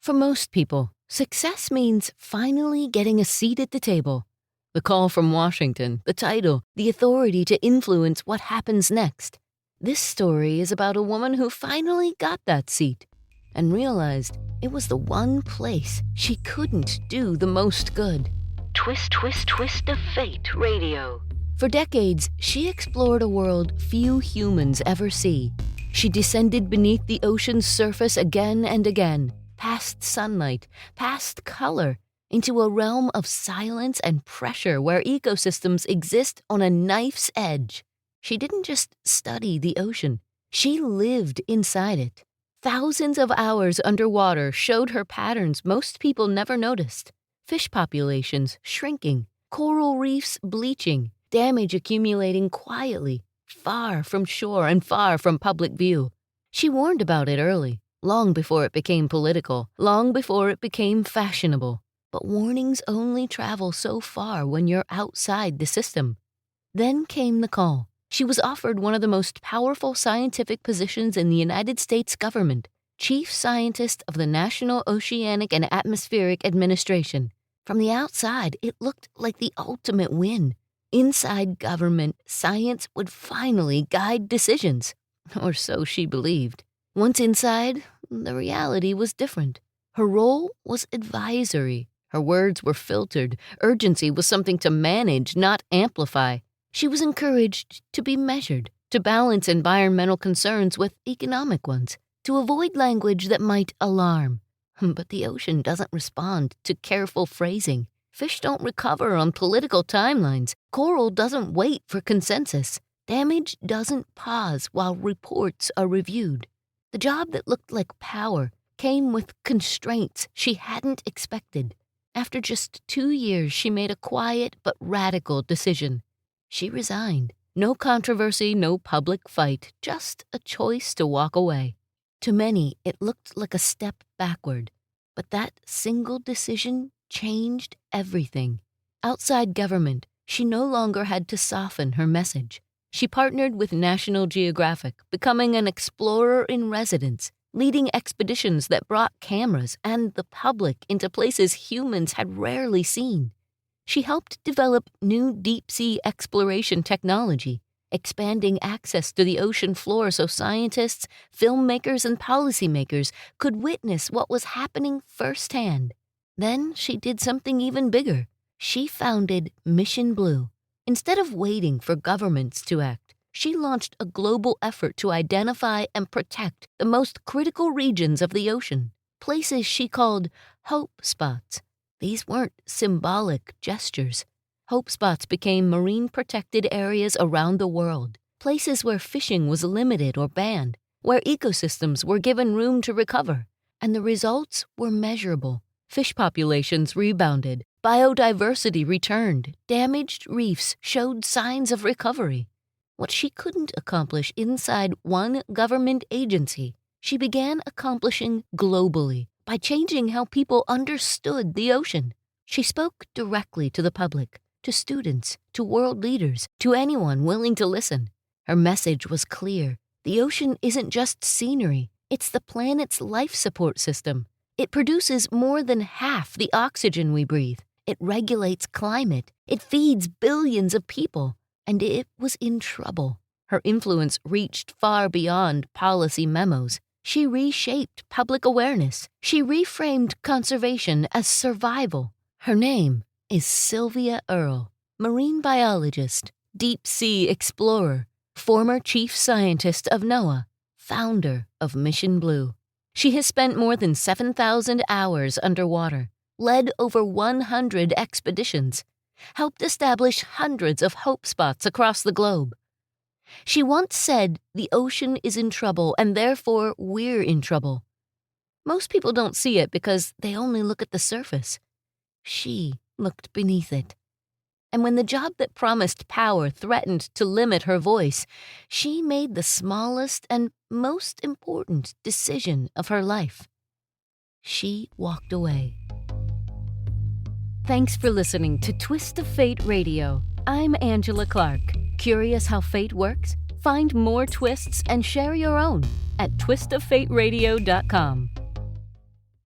For most people, success means finally getting a seat at the table. The call from Washington, the title, the authority to influence what happens next. This story is about a woman who finally got that seat and realized it was the one place she couldn't do the most good. Twist, twist, twist of fate radio. For decades, she explored a world few humans ever see. She descended beneath the ocean's surface again and again, past sunlight, past color, into a realm of silence and pressure where ecosystems exist on a knife's edge. She didn't just study the ocean, she lived inside it. Thousands of hours underwater showed her patterns most people never noticed. Fish populations shrinking, coral reefs bleaching, damage accumulating quietly, far from shore and far from public view. She warned about it early, long before it became political, long before it became fashionable. But warnings only travel so far when you're outside the system. Then came the call. She was offered one of the most powerful scientific positions in the United States government, Chief Scientist of the National Oceanic and Atmospheric Administration. From the outside, it looked like the ultimate win. Inside government, science would finally guide decisions. Or so she believed. Once inside, the reality was different. Her role was advisory. Her words were filtered. Urgency was something to manage, not amplify. She was encouraged to be measured, to balance environmental concerns with economic ones, to avoid language that might alarm. But the ocean doesn't respond to careful phrasing. Fish don't recover on political timelines. Coral doesn't wait for consensus. Damage doesn't pause while reports are reviewed. The job that looked like power came with constraints she hadn't expected. After just 2 years, she made a quiet but radical decision. She resigned. No controversy, no public fight, just a choice to walk away. To many, it looked like a step backward. But that single decision changed everything. Outside government, she no longer had to soften her message. She partnered with National Geographic, becoming an explorer in residence, leading expeditions that brought cameras and the public into places humans had rarely seen. She helped develop new deep-sea exploration technology, expanding access to the ocean floor so scientists, filmmakers, and policymakers could witness what was happening firsthand. Then she did something even bigger. She founded Mission Blue. Instead of waiting for governments to act, she launched a global effort to identify and protect the most critical regions of the ocean, places she called hope spots. These weren't symbolic gestures. Hope spots became marine-protected areas around the world, places where fishing was limited or banned, where ecosystems were given room to recover, and the results were measurable. Fish populations rebounded, biodiversity returned, damaged reefs showed signs of recovery. What she couldn't accomplish inside one government agency, she began accomplishing globally by changing how people understood the ocean. She spoke directly to the public, to students, to world leaders, to anyone willing to listen. Her message was clear. The ocean isn't just scenery, it's the planet's life support system. It produces more than half the oxygen we breathe. It regulates climate. It feeds billions of people. And it was in trouble. Her influence reached far beyond policy memos. She reshaped public awareness. She reframed conservation as survival. Her name is Sylvia Earle, marine biologist, deep-sea explorer, former chief scientist of NOAA, founder of Mission Blue. She has spent more than 7,000 hours underwater, led over 100 expeditions, helped establish hundreds of hope spots across the globe. She once said the ocean is in trouble and therefore we're in trouble. Most people don't see it because they only look at the surface. She looked beneath it. And when the job that promised power threatened to limit her voice, she made the smallest and most important decision of her life. She walked away. Thanks for listening to Twist of Fate Radio. I'm Angela Clark. Curious how fate works? Find more twists and share your own at twistoffateradio.com.